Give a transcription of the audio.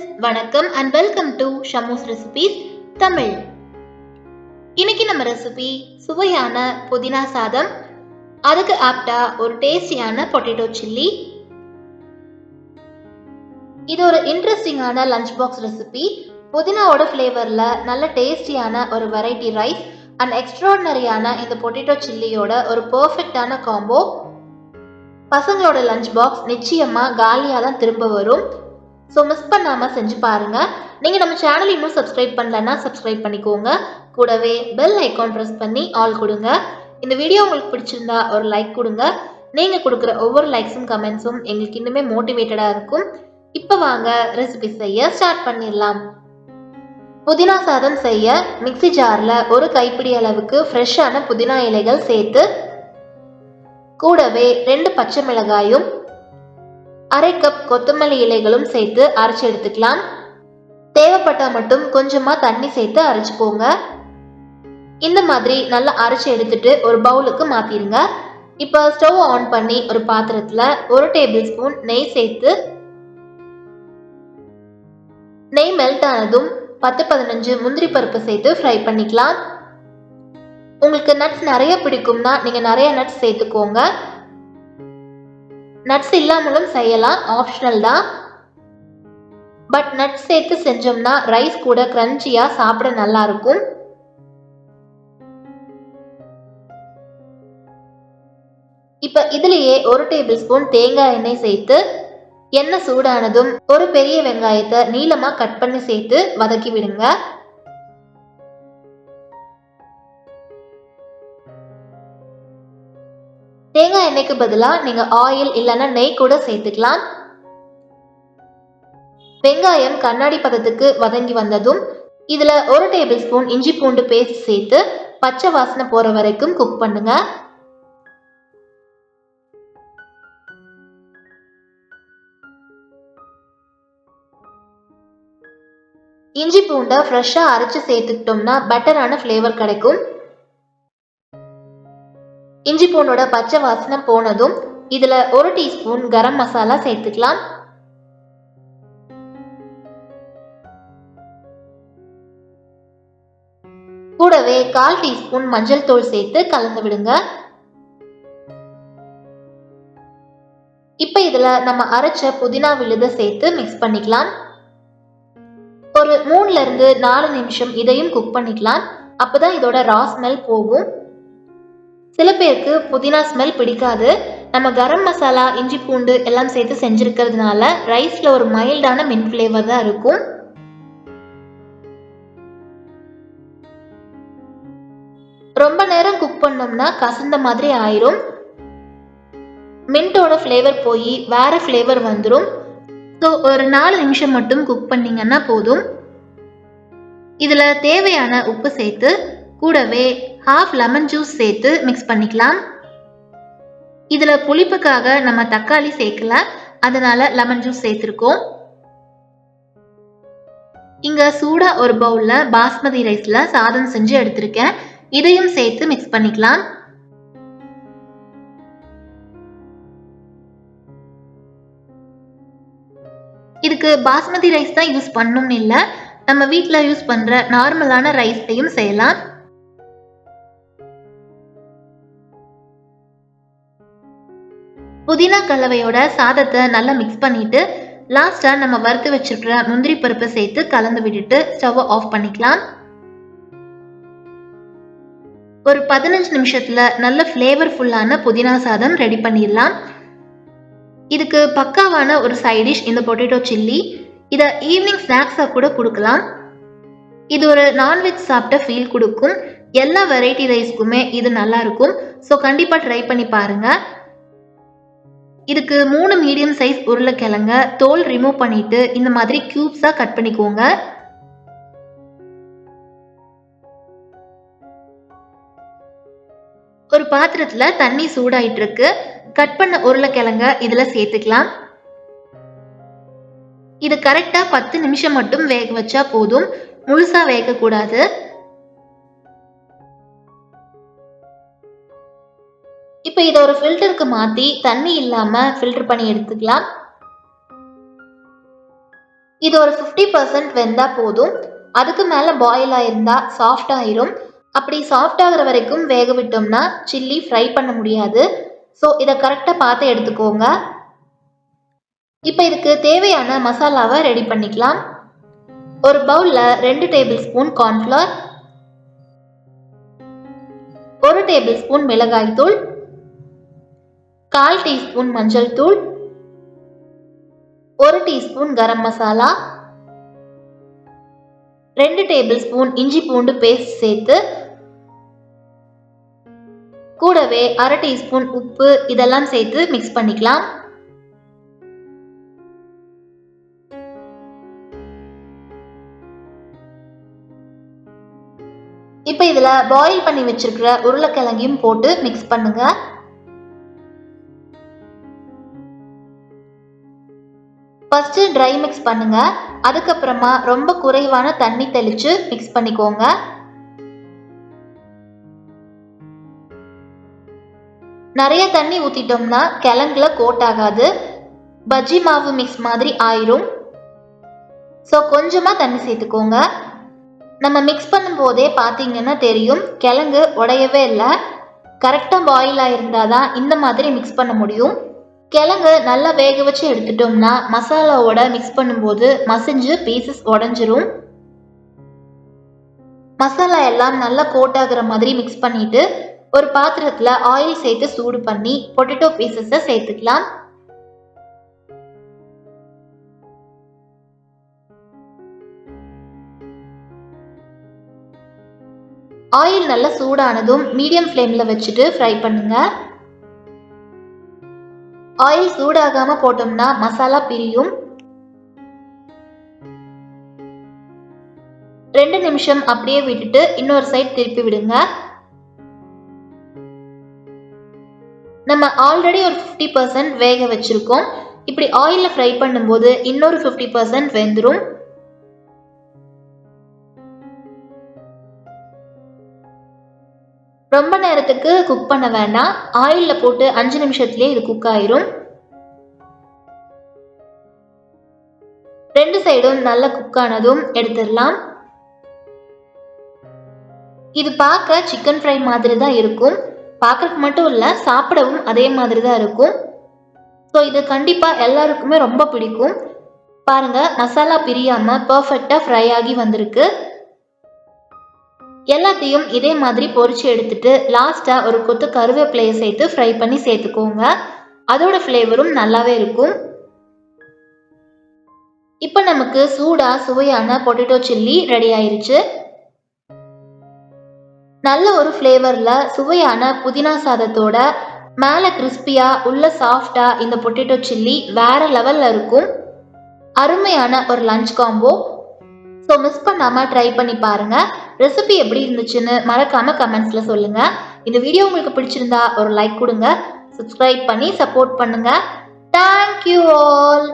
வணக்கம் and welcome to Shamu's recipes Tamil. இன்னைக்கு நம்ம ரெசிபி சுவையான புதினா சாதம், அதுக்கு ஆப்டா ஒரு டேஸ்டியான பொட்டேட்டோ சில்லி. இது ஒரு இன்ட்ரெஸ்டிங்கான லஞ்ச் பாக்ஸ் ரெசிபி. புதினாவோட ஃப்ளேவர்ல நல்ல டேஸ்டியான ஒரு வெரைட்டி ரைஸ் அண்ட் எக்ஸ்ட்ராடினரியான இந்த பொட்டேட்டோ சில்லியோட ஒரு பர்ஃபெக்டான காம்போ. பசங்களோட லஞ்ச் பாக்ஸ் நிச்சயமா காலியாக தான் திரும்ப வரும். ஸோ மிஸ் பண்ணாமல் செஞ்சு பாருங்கள். நீங்கள் நம்ம சேனல் இன்னும் சப்ஸ்கிரைப் பண்ணலன்னா சப்ஸ்கிரைப் பண்ணிக்கோங்க. கூடவே பெல் ஐக்கான் ப்ரெஸ் பண்ணி ஆல் கொடுங்க. இந்த வீடியோ உங்களுக்கு பிடிச்சிருந்தா ஒரு லைக் கொடுங்க. நீங்கள் கொடுக்குற ஒவ்வொரு லைக்ஸும் கமெண்ட்ஸும் எங்களுக்கு இன்னுமே மோட்டிவேட்டடாக இருக்கும். இப்போ வாங்க ரெசிபி செய்ய ஸ்டார்ட் பண்ணிடலாம். புதினா சாதம் செய்ய மிக்சி ஜாரில் ஒரு கைப்பிடி அளவுக்கு ஃப்ரெஷ்ஷான புதினா இலைகள் சேர்த்து கூடவே 2 பச்சை மிளகாயும் 1/2 கப் கொத்தமல்லி இலைகளும் சேர்த்து அரைச்சி எடுத்துக்கலாம். தேவைப்பட்டா மட்டும் கொஞ்சமா தண்ணி சேர்த்து அரைச்சுக்கோங்க. இந்த மாதிரி நல்லா அரைச்சி எடுத்துட்டு ஒரு பவுலுக்கு மாத்திருங்க. இப்போ ஸ்டவ் ஆன் பண்ணி ஒரு பாத்திரத்துல 1 டேபிள் ஸ்பூன் நெய் சேர்த்து நெய் மெல்ட் ஆனதும் 10-15 முந்திரி பருப்பு சேர்த்து ஃப்ரை பண்ணிக்கலாம். உங்களுக்கு நட்ஸ் நிறைய பிடிக்கும்னா நீங்க நிறைய நட்ஸ் சேர்த்துக்கோங்க. நட்ஸ் இல்லாமலும் செய்யலாம், ஆப்ஷனல் தான். பட் நட்ஸ் சேர்த்து செஞ்சோம்னா ரைஸ் கூட கிரன்ச்சியா சாப்பிட நல்லா இருக்கும். இப்ப இதுலயே 1 டேபிள் ஸ்பூன் தேங்காய் எண்ணெய் சேர்த்து எண்ணெய் சூடானதும் ஒரு பெரிய வெங்காயத்தை நீளமா கட் பண்ணி சேர்த்து வதக்கி விடுங்க. தேங்காய் எண்ணெய்க்கு பதிலாக நீங்க ஆயில் இல்லைன்னா நெய் கூட சேர்த்துக்கலாம். வெங்காயம் கண்ணாடி பதத்துக்கு வதங்கி வந்ததும் இதுல 1 டேபிள் ஸ்பூன் இஞ்சி பூண்டு பேஸ்ட் சேர்த்து பச்சை வாசனை போற வரைக்கும் குக் பண்ணுங்க. இஞ்சி பூண்டை ஃப்ரெஷ்ஷா அரைச்சு சேர்த்துக்கிட்டோம்னா பெட்டரான ஃப்ளேவர் கிடைக்கும். இஞ்சி பூண்டோட பச்சை வாசனை போனதும் இதுல 1 டீஸ்பூன் கரம் மசாலா சேர்த்துக்கலாம். கூடவே 1/4 டீஸ்பூன் மஞ்சள் தூள் சேர்த்து கலந்து விடுங்க. இப்ப இதுல நம்ம அரைச்ச புதினா விழுத சேர்த்து மிக்ஸ் பண்ணிக்கலாம். ஒரு 3-4 நிமிஷம் இதையும் குக் பண்ணிக்கலாம். அப்பதான் இதோட ரா ஸ்மெல் போகும். சில பேருக்கு புதினா ஸ்மெல் பிடிக்காது. நம்ம கரம் மசாலா இஞ்சி பூண்டு எல்லாம் சேர்த்து செஞ்சிருக்கிறதுனால ரைஸ்ல ஒரு மைல்டான மின்ட் ஃப்ளேவர் தான் இருக்கும். ரொம்ப நேரம் குக் பண்ணோம்னா கசந்த மாதிரி ஆயிரும். மின்ட்டோட ஃப்ளேவர் போய் வேற ஃப்ளேவர் வந்துடும். ஸோ ஒரு 4 நிமிஷம் மட்டும் குக் பண்ணீங்கன்னா போதும். இதுல தேவையான உப்பு சேர்த்து கூடவே 1/2 லெமன் ஜூஸ் சேர்த்து மிக்ஸ் பண்ணிக்கலாம். இதுல புளிப்புக்காக நம்ம தக்காளி சேர்க்கல, அதனால லெமன் ஜூஸ் சேர்த்திருக்கோம். இங்க சூடா ஒரு பவுல்ல பாஸ்மதி ரைஸ்ல சாதம் செஞ்சு எடுத்திருக்கேன். இதையும் சேர்த்து மிக்ஸ் பண்ணிக்கலாம். இதுக்கு பாஸ்மதி ரைஸ் தான் யூஸ் பண்ணணும்னு இல்லை, நம்ம வீட்டில் யூஸ் பண்ற நார்மலான ரைஸ்லையும் செய்யலாம். புதினா கலவையோட சாதத்தை நல்லா மிக்ஸ் பண்ணிட்டு லாஸ்டா நம்ம வறுத்து வச்சிருக்கிற முந்திரி பருப்பை சேர்த்து கலந்து விட்டுட்டு ஸ்டவ் ஆஃப் பண்ணிக்கலாம். ஒரு 15 நிமிஷத்துல நல்ல ஃப்ளேவர்ஃபுல்லான புதினா சாதம் ரெடி பண்ணிடலாம். இதுக்கு பக்காவான ஒரு சைட் டிஷ் இந்த பொட்டேட்டோ சில்லி. இதை ஈவினிங் ஸ்நாக்ஸா கூட கொடுக்கலாம். இது ஒரு நான்வெஜ் சாப்பிட்ட ஃபீல் கொடுக்கும். எல்லா வெரைட்டி ரைஸ்க்குமே இது நல்லா இருக்கும். ஸோ கண்டிப்பா ட்ரை பண்ணி பாருங்க. இதுக்கு 3 மீடியம் சைஸ் உருளைக்கிழங்க தோல் ரிமூவ் பண்ணிட்டு இந்த மாதிரி கியூப்ஸா கட் பண்ணிக்கோங்க. ஒரு பாத்திரத்துல தண்ணி சூடாயிட்டு இருக்கு. கட் பண்ண உருளைக்கிழங்க இதுல சேர்த்துக்கலாம். இது கரெக்டா 10 நிமிஷம் மட்டும் வேக வச்சா போதும், முழுசா வேக கூடாது. இப்போ இதை ஒரு ஃபில்டருக்கு மாற்றி தண்ணி இல்லாமல் ஃபில்டர் பண்ணி எடுத்துக்கலாம். இது ஒரு 50% வெந்தா போதும். அதுக்கு மேல பாயில் ஆயிருந்தா சாஃப்ட் ஆயிரும். அப்படி சாஃப்ட் ஆகுற வரைக்கும் வேக விட்டோம்னா சில்லி ஃப்ரை பண்ண முடியாது. ஸோ இதை கரெக்டாக பார்த்து எடுத்துக்கோங்க. இப்போ இதுக்கு தேவையான மசாலாவை ரெடி பண்ணிக்கலாம். ஒரு பவுலில் 2 table spoon cornflour, 1 table spoon மிளகாய் தூள், 1/4 டீஸ்பூன் மஞ்சள் தூள், 1 teaspoon garam masala, 2 table spoon இஞ்சி பூண்டு பேஸ்ட் சேர்த்து கூடவே 1/2 டீஸ்பூன் உப்பு இதெல்லாம் சேர்த்து மிக்ஸ் பண்ணிக்கலாம். இப்போ இதில் பாயில் பண்ணி வச்சிருக்கிற உருளைக்கிழங்கையும் போட்டு மிக்ஸ் பண்ணுங்க. ஃபர்ஸ்ட் ட்ரை மிக்ஸ் பண்ணுங்க. அதுக்கப்புறமா ரொம்ப குறைவான தண்ணி தெளிச்சு மிக்ஸ் பண்ணிக்கோங்க. நிறைய தண்ணி ஊற்றிட்டோம்னா கிழங்குல கோட் ஆகாது, பஜ்ஜி மாவு மிக்ஸ் மாதிரி ஆயிரும். ஸோ கொஞ்சமாக தண்ணி சேர்த்துக்கோங்க. நம்ம மிக்ஸ் பண்ணும்போதே பார்த்தீங்கன்னா தெரியும், கிழங்கு உடையவே இல்லை. கரெக்டாக பாயில் ஆயிருந்தால் தான் இந்த மாதிரி மிக்ஸ் பண்ண முடியும். கிழங்கு நல்லா வேக வச்சு எடுத்துட்டோம்னா மசாலாவோட மிக்ஸ் பண்ணும்போது மசிஞ்சு பீசஸ் உடஞ்சிரும். மசாலா எல்லாம் நல்லா கோட் ஆகுற மாதிரி மிக்ஸ் பண்ணிட்டு ஒரு பாத்திரத்தில் ஆயில் சேர்த்து சூடு பண்ணி பொட்டேட்டோ பீசஸை சேர்த்துக்கலாம். ஆயில் நல்லா சூடானதும் மீடியம் ஃப்ளேமில் வச்சுட்டு ஃப்ரை பண்ணுங்க. ஆயில் சூடாகாம போட்டோம்னா மசாலா பிரியும். 2 நிமிஷம் அப்படியே விட்டுட்டு இன்னொரு சைட் திருப்பி விடுங்க. நம்ம ஆல்ரெடி ஒரு 50% வேக வச்சிருக்கோம். இப்படி ஆயில்ல ஃப்ரை பண்ணும்போது இன்னொரு 50% வெந்துடும். ரொம்ப நேரத்துக்கு குக் பண்ண வேண்டாம். ஆயில்ல போட்டு 5 நிமிஷத்துலயே இது குக் ஆயிரும். 2 சைடும் நல்லா குக் ஆனதும் எடுத்துடலாம். இது பார்க்க சிக்கன் ஃப்ரை மாதிரி தான் இருக்கும். பார்க்கறதுக்கு மட்டும் இல்லை, சாப்பிடவும் அதே மாதிரி தான் இருக்கும். ஸோ இது கண்டிப்பாக எல்லாருக்குமே ரொம்ப பிடிக்கும். பாருங்க, மசாலா பிரியாம பர்ஃபெக்டாக ஃப்ரை ஆகி வந்திருக்கு. எல்லாத்தையும் இதே மாதிரி பொரிச்சு எடுத்துட்டு லாஸ்டா ஒரு கொத்து கருவேப்பிலையை சேர்த்து ஃப்ரை பண்ணி சேர்த்துக்கோங்க. அதோட ஃப்ளேவரும் நல்லாவே இருக்கும். இப்போ நமக்கு சூடா சுவையான பொட்டேட்டோ சில்லி ரெடி ஆயிருச்சு. நல்ல ஒரு ஃப்ளேவர்ல சுவையான புதினா சாதத்தோட மேலே கிறிஸ்பியா உள்ள சாஃப்டா இந்த பொட்டேட்டோ சில்லி வேற லெவல்ல இருக்கும். அருமையான ஒரு லஞ்ச் காம்போ. ஸோ மிஸ் பண்ணாமல் ட்ரை பண்ணி பாருங்க. ரெசிபி எப்படி இருந்துச்சுன்னு மறக்காம கமெண்ட்ஸில் சொல்லுங்க. இந்த வீடியோ உங்களுக்கு பிடிச்சிருந்தா ஒரு லைக் கொடுங்க. சப்ஸ்கிரைப் பண்ணி சப்போர்ட் பண்ணுங்க. Thank you all.